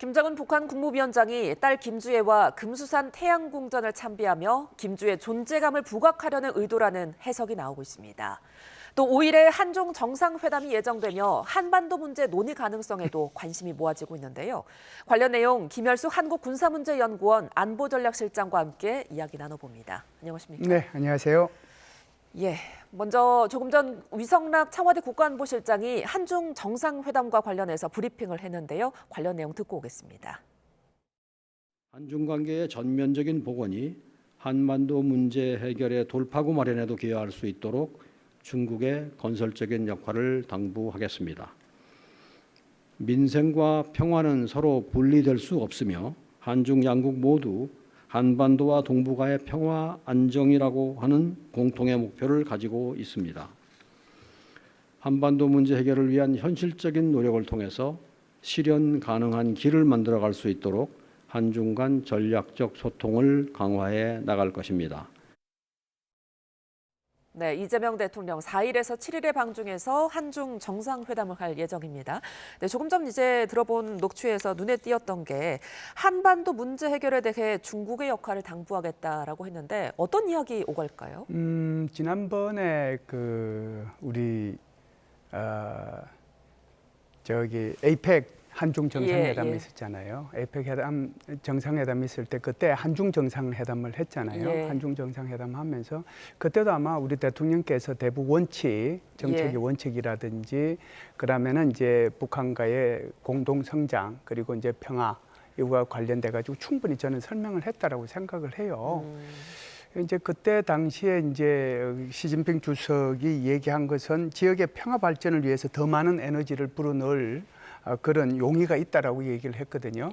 김정은 북한 국무위원장이 딸 김주애와 금수산 태양궁전을 참배하며 김주애 존재감을 부각하려는 의도라는 해석이 나오고 있습니다. 또 5일에 한중 정상회담이 예정되며 한반도 문제 논의 가능성에도 관심이 모아지고 있는데요. 관련 내용 김열숙 한국군사문제연구원 안보전략실장과 함께 이야기 나눠봅니다. 안녕하십니까? 네, 안녕하세요. 예, 먼저 조금 전 위성락 청와대 국가안보실장이 한중 정상회담과 관련해서 브리핑을 했는데요. 관련 내용 듣고 오겠습니다. 한중 관계의 전면적인 복원이 한반도 문제 해결의 돌파구 마련에도 기여할 수 있도록 중국의 건설적인 역할을 당부하겠습니다. 민생과 평화는 서로 분리될 수 없으며 한중 양국 모두 한반도와 동북아의 평화 안정이라고 하는 공통의 목표를 가지고 있습니다. 한반도 문제 해결을 위한 현실적인 노력을 통해서 실현 가능한 길을 만들어갈 수 있도록 한중 간 전략적 소통을 강화해 나갈 것입니다. 네, 이재명 대통령 4일에서 7일의 방중에서 한중 정상회담을 할 예정입니다. 네, 조금 전 이제 들어본 녹취에서 눈에 띄었던 게 한반도 문제 해결에 대해 중국의 역할을 당부하겠다라고 했는데 어떤 이야기 오갈까요? 지난번에 우리 에이펙 한중 정상회담이 있었잖아요. 에이펙 정상회담이 있을 때 그때 한중 정상회담을 했잖아요. 한중 정상회담 하면서 그때도 아마 우리 대통령께서 대북 원칙, 정책의 원칙이라든지 그러면은 이제 북한과의 공동 성장 그리고 이제 평화 이거와 관련돼 가지고 충분히 저는 설명을 했다라고 생각을 해요. 이제 그때 당시에 이제 시진핑 주석이 얘기한 것은 지역의 평화 발전을 위해서 더 많은 에너지를 불어넣을 그런 용의가 있다라고 얘기를 했거든요.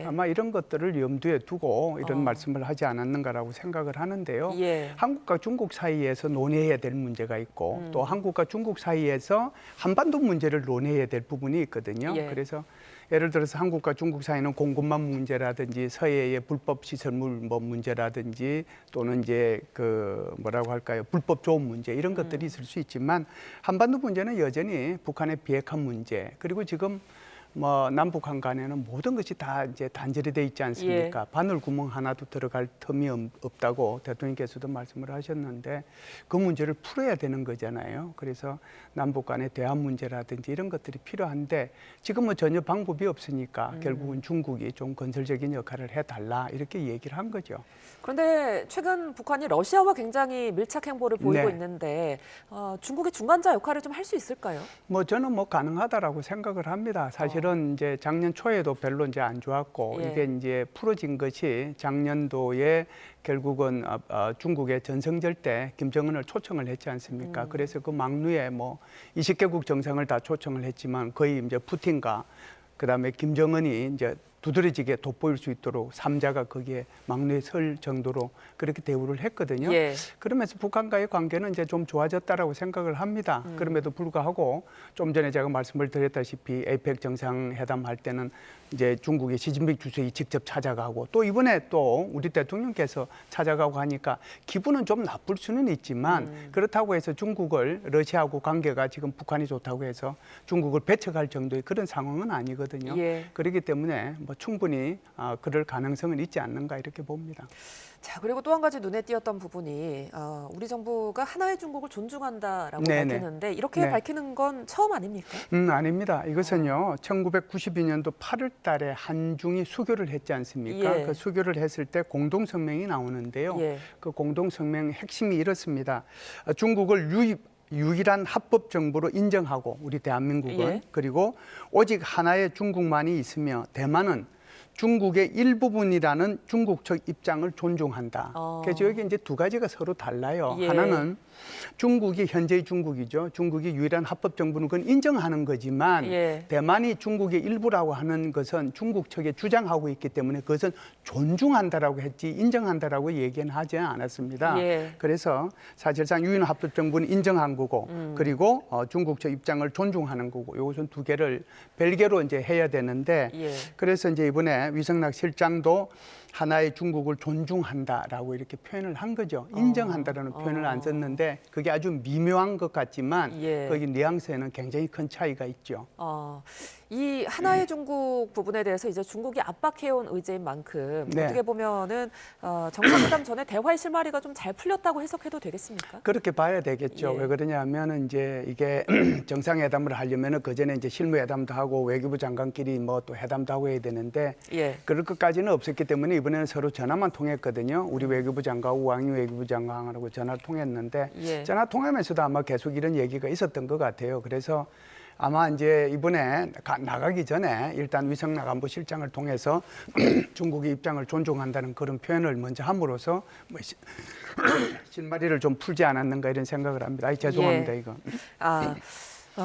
아마 이런 것들을 염두에 두고 이런 말씀을 하지 않았는가라고 생각을 하는데요. 한국과 중국 사이에서 논의해야 될 문제가 있고 또 한국과 중국 사이에서 한반도 문제를 논의해야 될 부분이 있거든요. 그래서 예를 들어서 한국과 중국 사이는 공급망 문제라든지 서해의 불법 시설물 문제라든지 또는 이제 뭐라고 할까요? 불법 조업 문제 이런 것들이 있을 수 있지만 한반도 문제는 여전히 북한의 비핵화 문제 그리고 지금 남북한 간에는 모든 것이 다 이제 단절이 돼 있지 않습니까? 바늘 구멍 하나도 들어갈 틈이 없다고 대통령께서도 말씀을 하셨는데 그 문제를 풀어야 되는 거잖아요. 그래서 남북 간의 대화 문제라든지 이런 것들이 필요한데 지금은 전혀 방법이 없으니까 결국은 중국이 좀 건설적인 역할을 해달라 이렇게 얘기를 한 거죠. 그런데 최근 북한이 러시아와 굉장히 밀착 행보를 보이고 있는데 중국이 중간자 역할을 좀 할 수 있을까요? 저는 가능하다라고 생각을 합니다. 사실은 이제 작년 초에도 별로 이제 안 좋았고 이게 이제 풀어진 것이 작년도에 결국은 중국의 전성절 때 김정은을 초청을 했지 않습니까? 그래서 그 막루에 20개국 정상을 다 초청을 했지만 거의 이제 푸틴과 그다음에 김정은이 이제 두드러지게 돋보일 수 있도록 삼자가 거기에 막내에 설 정도로 그렇게 대우를 했거든요. 그러면서 북한과의 관계는 이제 좀 좋아졌다라고 생각을 합니다. 그럼에도 불구하고 좀 전에 제가 말씀을 드렸다시피 에이펙 정상회담 할 때는 이제 중국의 시진핑 주석이 직접 찾아가고 또 이번에 또 우리 대통령께서 찾아가고 하니까 기분은 좀 나쁠 수는 있지만 그렇다고 해서 중국을 러시아하고 관계가 지금 북한이 좋다고 해서 중국을 배척할 정도의 그런 상황은 아니거든요. 그렇기 때문에 충분히 그럴 가능성은 있지 않는가 이렇게 봅니다. 자, 그리고 또 한 가지 눈에 띄었던 부분이 우리 정부가 하나의 중국을 존중한다라고 밝히는데 이렇게 밝히는 건 처음 아닙니까? 아닙니다. 이것은요. 1992년도 8월 달에 한중이 수교를 했지 않습니까? 그 수교를 했을 때 공동성명이 나오는데요. 그 공동성명 핵심이 이렇습니다. 중국을 유일한 합법 정부로 인정하고 우리 대한민국은 그리고 오직 하나의 중국만이 있으며 대만은 중국의 일부분이라는 중국 측 입장을 존중한다. 그래서 여기 이제 두 가지가 서로 달라요. 하나는 중국이 현재의 중국이죠. 중국이 유일한 합법 정부는 그건 인정하는 거지만 대만이 중국의 일부라고 하는 것은 중국 측에 주장하고 있기 때문에 그것은 존중한다라고 했지 인정한다라고 얘기는 하지 않았습니다. 그래서 사실상 유일한 합법 정부는 인정한 거고 그리고 중국 측 입장을 존중하는 거고 이것은 두 개를 별개로 이제 해야 되는데 그래서 이제 이번에 위성락 실장도 하나의 중국을 존중한다라고 이렇게 표현을 한 거죠. 인정한다라는 표현을 안 썼는데 그게 아주 미묘한 것 같지만 거기 뉘앙스에는 굉장히 큰 차이가 있죠. 이 하나의 중국 부분에 대해서 이제 중국이 압박해온 의제인 만큼 네. 어떻게 보면은 정상회담 전에 대화의 실마리가 좀 잘 풀렸다고 해석해도 되겠습니까? 그렇게 봐야 되겠죠. 예. 왜 그러냐면은 이제 이게 정상회담을 하려면은 그 전에 이제 실무회담도 하고 외교부 장관끼리 뭐 또 회담도 하고 해야 되는데 예. 그럴 것까지는 없었기 때문에 이번에는 서로 전화만 통했거든요. 우리 외교부 장관하고 왕이 외교부 장관하고 전화를 통했는데 예. 전화 통하면서도 아마 계속 이런 얘기가 있었던 것 같아요. 그래서 아마 이제 이번에 나가기 전에 일단 위성나간부 실장을 통해서 중국의 입장을 존중한다는 그런 표현을 먼저 함으로써 뭐 실마리를 좀 풀지 않았는가 이런 생각을 합니다. 죄송합니다 예. 이거.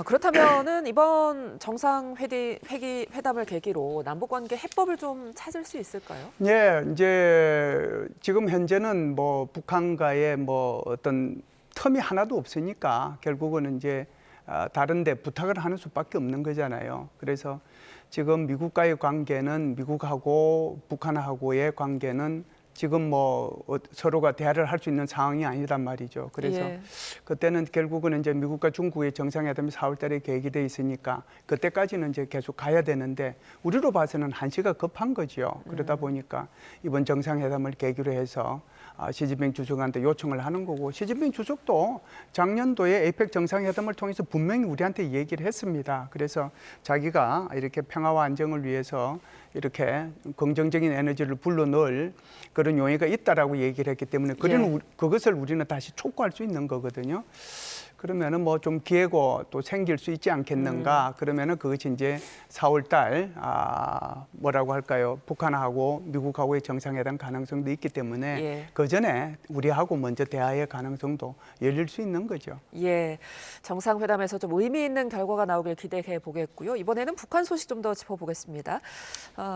그렇다면은 이번 정상회담을 계기로 남북관계 해법을 좀 찾을 수 있을까요? 예, 이제 지금 현재는 뭐 북한과의 뭐 어떤 텀이 하나도 없으니까 결국은 이제 다른 데 부탁을 하는 수밖에 없는 거잖아요. 그래서 지금 미국과의 관계는 미국하고 북한하고의 관계는 지금 뭐 서로가 대화를 할 수 있는 상황이 아니란 말이죠. 그래서 예. 그때는 결국은 이제 미국과 중국의 정상회담이 4월 달에 계획이 돼 있으니까 그때까지는 이제 계속 가야 되는데 우리로 봐서는 한시가 급한 거죠. 그러다 보니까 이번 정상회담을 계기로 해서 시진핑 주석한테 요청을 하는 거고 시진핑 주석도 작년도에 에이펙 정상회담을 통해서 분명히 우리한테 얘기를 했습니다. 그래서 자기가 이렇게 평화와 안정을 위해서 이렇게 긍정적인 에너지를 불러넣을 그런 용의가 있다라고 얘기를 했기 때문에 그것을 우리는 다시 촉구할 수 있는 거거든요. 그러면은 뭐 좀 기회고 또 생길 수 있지 않겠는가? 그러면은 그것이 이제 4월 달 뭐라고 할까요? 북한하고 미국하고의 정상회담 가능성도 있기 때문에 예. 그 전에 우리하고 먼저 대화의 가능성도 열릴 수 있는 거죠. 예, 정상회담에서 좀 의미 있는 결과가 나오길 기대해 보겠고요. 이번에는 북한 소식 좀 더 짚어보겠습니다.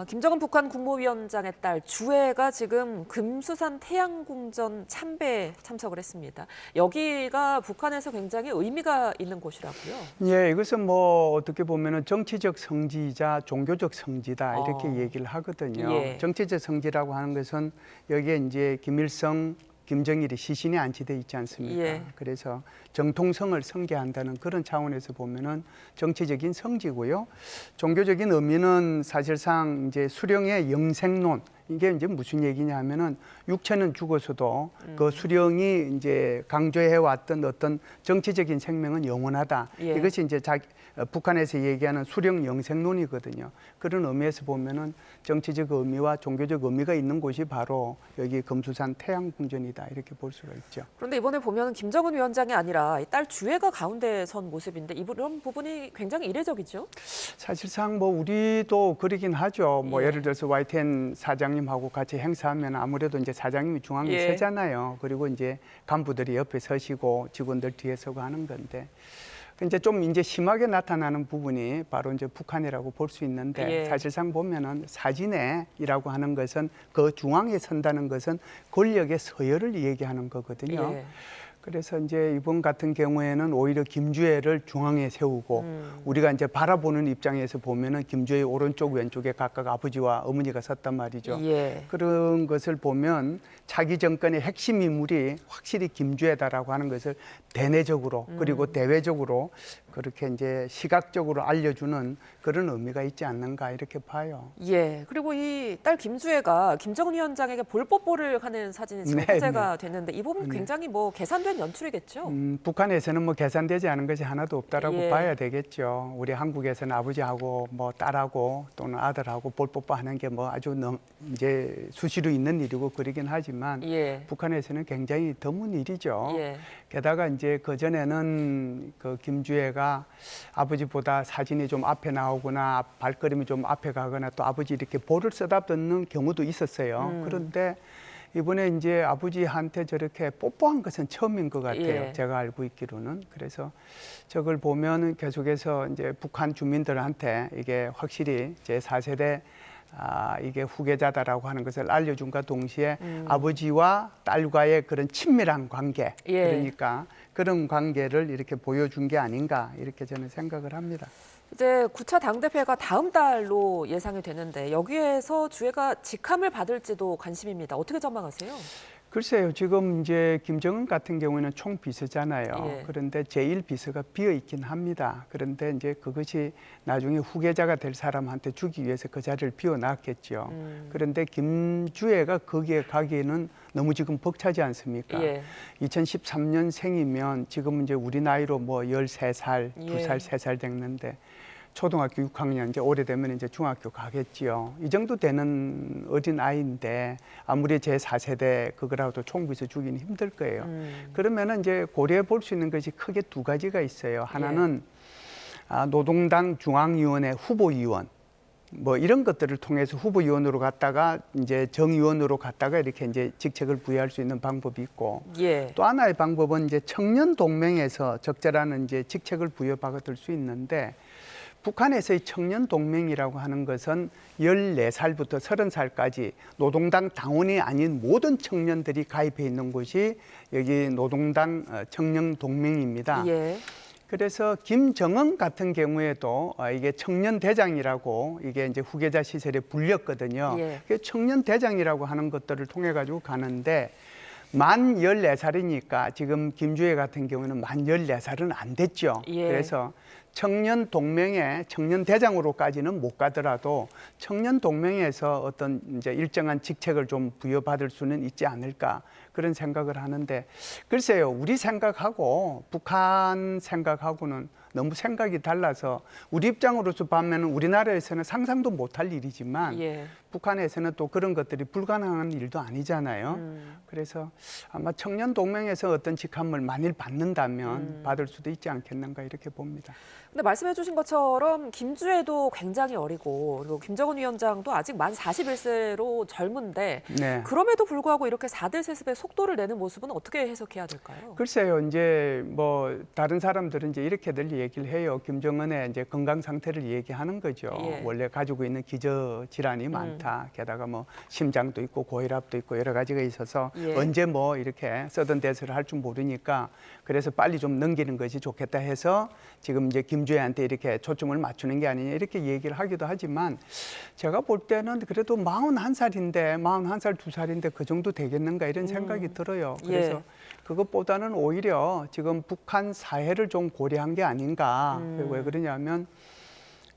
김정은 북한 국무위원장의 딸 주애가 지금 금수산 태양궁전 참배에 참석을 했습니다. 여기가 북한에서 굉장히 의미가 있는 곳이라고요. 예, 이것은 뭐 어떻게 보면은 정치적 성지이자 종교적 성지다 이렇게 얘기를 하거든요. 예. 정치적 성지라고 하는 것은 여기에 이제 김일성, 김정일이 시신이 안치돼 있지 않습니까? 예. 그래서 정통성을 성계한다는 그런 차원에서 보면은 정치적인 성지고요. 종교적인 의미는 사실상 이제 수령의 영생론 이게 이제 무슨 얘기냐면은 육체는 죽어서도 그 수령이 이제 강조해 왔던 어떤 정치적인 생명은 영원하다. 예. 이것이 이제 북한에서 얘기하는 수령 영생론이거든요. 그런 의미에서 보면은 정치적 의미와 종교적 의미가 있는 곳이 바로 여기 금수산 태양궁전이다 이렇게 볼 수가 있죠. 그런데 이번에 보면 김정은 위원장이 아니라 이 딸 주애가 가운데 선 모습인데 이런 부분이 굉장히 이례적이죠. 사실상 뭐 우리도 그러긴 하죠. 뭐 예. 예를 들어서 YTN 사장님하고 같이 행사하면 아무래도 이제 사장님이 중앙에 예. 서잖아요. 그리고 이제 간부들이 옆에 서시고 직원들 뒤에 서고 하는 건데. 이제 좀 이제 심하게 나타나는 부분이 바로 이제 북한이라고 볼 수 있는데 예. 사실상 보면은 사진회라고 하는 것은 그 중앙에 선다는 것은 권력의 서열을 얘기하는 거거든요. 예. 그래서 이제 이번 같은 경우에는 오히려 김주애를 중앙에 세우고 우리가 이제 바라보는 입장에서 보면은 김주애 오른쪽 왼쪽에 각각 아버지와 어머니가 섰단 말이죠. 예. 그런 것을 보면 차기 정권의 핵심 인물이 확실히 김주애다라고 하는 것을 대내적으로 그리고 대외적으로 그렇게 이제 시각적으로 알려주는 그런 의미가 있지 않는가 이렇게 봐요. 예. 그리고 이 딸 김주애가 김정은 위원장에게 볼뽀뽀를 하는 사진이 지금 화제가 됐는데 이 부분 굉장히 뭐 계산된 연출이겠죠. 북한에서는 뭐 계산되지 않은 것이 하나도 없다라고 예. 봐야 되겠죠. 우리 한국에서는 아버지하고 뭐 딸하고 또는 아들하고 볼뽀뽀하는 게 뭐 아주 이제 수시로 있는 일이고 그러긴 하지만 예. 북한에서는 굉장히 드문 일이죠. 예. 게다가 이제 그 전에는 그 김주애가 아버지보다 사진이 좀 앞에 나오거나 발걸음이 좀 앞에 가거나 또 아버지 이렇게 볼을 쓰다듬는 경우도 있었어요. 그런데 이번에 이제 아버지한테 저렇게 뽀뽀한 것은 처음인 것 같아요. 예. 제가 알고 있기로는. 그래서 저걸 보면 계속해서 이제 북한 주민들한테 이게 확실히 제 4세대 이게 후계자다라고 하는 것을 알려준과 동시에 아버지와 딸과의 그런 친밀한 관계, 예. 그러니까 그런 관계를 이렇게 보여준 게 아닌가 이렇게 저는 생각을 합니다. 이제 9차 당대회가 다음 달로 예상이 되는데 여기에서 주애가 직함을 받을지도 관심입니다. 어떻게 전망하세요? 글쎄요, 지금 이제 김정은 같은 경우에는 총비서잖아요. 예. 그런데 제1비서가 비어 있긴 합니다. 그런데 이제 그것이 나중에 후계자가 될 사람한테 주기 위해서 그 자리를 비워놨겠죠. 그런데 김주애가 거기에 가기에는 너무 지금 벅차지 않습니까? 예. 2013년생이면 지금 이제 우리 나이로 뭐 13살, 예. 2살, 3살 됐는데 초등학교 6학년 이제 오래되면 이제 중학교 가겠지요. 이 정도 되는 어린 아이인데 아무리 제 4세대 그거라도 총비서 주기는 힘들 거예요. 그러면은 이제 고려해 볼 수 있는 것이 크게 두 가지가 있어요. 하나는 노동당 중앙위원회 후보위원 뭐 이런 것들을 통해서 후보위원으로 갔다가 이제 정위원으로 갔다가 이렇게 이제 직책을 부여할 수 있는 방법이 있고 예. 또 하나의 방법은 이제 청년 동맹에서 적절한 이제 직책을 부여받을 수 있는데 북한에서의 청년 동맹이라고 하는 것은 14살부터 30살까지 노동당 당원이 아닌 모든 청년들이 가입해 있는 곳이 여기 노동당 청년 동맹입니다. 예. 그래서 김정은 같은 경우에도 이게 청년 대장이라고 이게 이제 후계자 시설에 불렸거든요. 예. 그 청년 대장이라고 하는 것들을 통해 가지고 가는데 만 14살이니까 지금 김주애 같은 경우는 만 14살은 안 됐죠. 예. 그래서 청년 동맹의 청년 대장으로까지는 못 가더라도 청년 동맹에서 어떤 이제 일정한 직책을 좀 부여받을 수는 있지 않을까 그런 생각을 하는데 글쎄요, 우리 생각하고 북한 생각하고는 너무 생각이 달라서 우리 입장으로서 보면 우리나라에서는 상상도 못할 일이지만 예. 북한에서는 또 그런 것들이 불가능한 일도 아니잖아요. 그래서 아마 청년 동맹에서 어떤 직함을 만일 받는다면 받을 수도 있지 않겠는가 이렇게 봅니다. 근데 말씀해 주신 것처럼 김주애도 굉장히 어리고 그리고 김정은 위원장도 아직 만 41세로 젊은데 네. 그럼에도 불구하고 이렇게 4대 세습의 속도를 내는 모습은 어떻게 해석해야 될까요? 글쎄요, 이제 뭐 다른 사람들은 이제 이렇게들 얘기를 해요. 김정은의 이제 건강 상태를 얘기하는 거죠. 예. 원래 가지고 있는 기저 질환이 많다. 게다가 뭐 심장도 있고 고혈압도 있고 여러 가지가 있어서 예. 언제 뭐 이렇게 서든데스를 할 줄 모르니까 그래서 빨리 좀 넘기는 것이 좋겠다 해서 지금 이제 김주애한테 이렇게 초점을 맞추는 게 아니냐 이렇게 얘기를 하기도 하지만 제가 볼 때는 그래도 41살인데 41살, 2살인데 그 정도 되겠는가 이런 생각이 들어요. 그래서 예. 그것보다는 오히려 지금 북한 사회를 좀 고려한 게 아닌가. 왜 그러냐면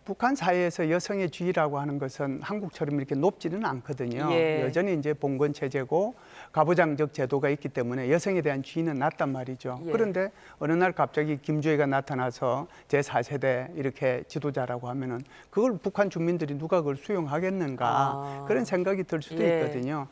북한 사회에서 여성의 지위라고 하는 것은 한국처럼 이렇게 높지는 않거든요. 예. 여전히 이제 봉건 체제고 가부장적 제도가 있기 때문에 여성에 대한 지위는 낮단 말이죠. 예. 그런데 어느 날 갑자기 김주애가 나타나서 제4세대 이렇게 지도자라고 하면은 그걸 북한 주민들이 누가 그걸 수용하겠는가 그런 생각이 들 수도 예. 있거든요.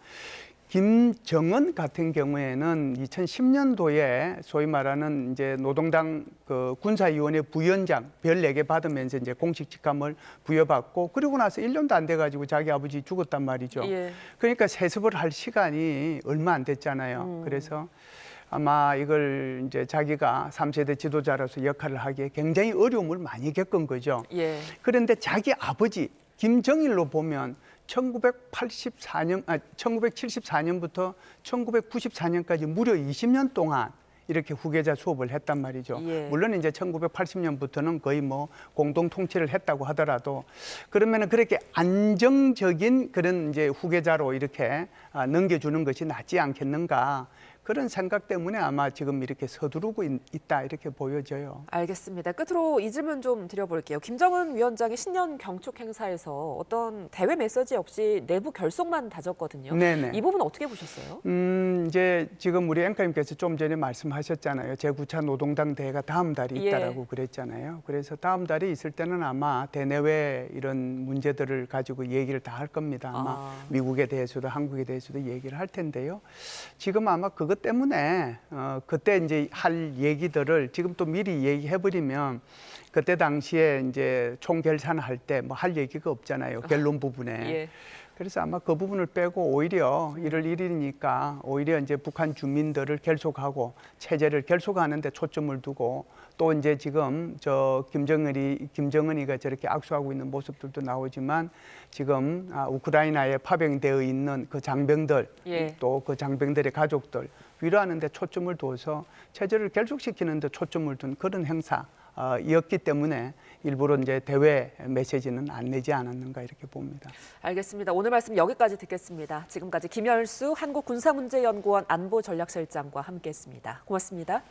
김정은 같은 경우에는 2010년도에 소위 말하는 이제 노동당 그 군사위원회 부위원장 별 4개 받으면서 이제 공식 직함을 부여받고 그리고 나서 1년도 안 돼 가지고 자기 아버지 죽었단 말이죠. 예. 그러니까 세습을 할 시간이 얼마 안 됐잖아요. 그래서 아마 이걸 이제 자기가 3세대 지도자로서 역할을 하기에 굉장히 어려움을 많이 겪은 거죠. 예. 그런데 자기 아버지 김정일로 보면 1974년부터 1994년까지 무려 20년 동안 이렇게 후계자 수업을 했단 말이죠. 예. 물론 이제 1980년부터는 거의 뭐 공동 통치를 했다고 하더라도 그러면은 그렇게 안정적인 그런 이제 후계자로 이렇게 넘겨주는 것이 낫지 않겠는가. 그런 생각 때문에 아마 지금 이렇게 서두르고 있다 이렇게 보여져요. 알겠습니다. 끝으로 이 질문 좀 드려볼게요. 김정은 위원장의 신년 경축 행사에서 어떤 대외 메시지 없이 내부 결속만 다졌거든요. 네네. 이 부분 어떻게 보셨어요? 이제 지금 우리 앵커님께서 좀 전에 말씀하셨잖아요. 제9차 노동당 대회가 다음 달에 예. 있다라고 그랬잖아요. 그래서 다음 달에 있을 때는 아마 대내외 이런 문제들을 가지고 얘기를 다 할 겁니다. 아마 미국에 대해서도 한국에 대해서도 얘기를 할 텐데요. 지금 아마 그것 때문에 그때 이제 할 얘기들을 지금 또 미리 얘기해버리면 그때 당시에 이제 총결산할 때 뭐 할 얘기가 없잖아요. 결론 부분에. 예. 그래서 아마 그 부분을 빼고 오히려 1월 1일이니까 오히려 이제 북한 주민들을 결속하고 체제를 결속하는 데 초점을 두고 또 이제 지금 저 김정은이가 저렇게 악수하고 있는 모습들도 나오지만 지금 우크라이나에 파병되어 있는 그 장병들 예. 또 그 장병들의 가족들 위로하는 데 초점을 둬서 체제를 결속시키는 데 초점을 둔 그런 행사 이었기 때문에 일부러 이제 대외 메시지는 안 내지 않았는가 이렇게 봅니다. 알겠습니다. 오늘 말씀 여기까지 듣겠습니다. 지금까지 김열수 한국군사문제연구원 안보전략실장과 함께했습니다. 고맙습니다.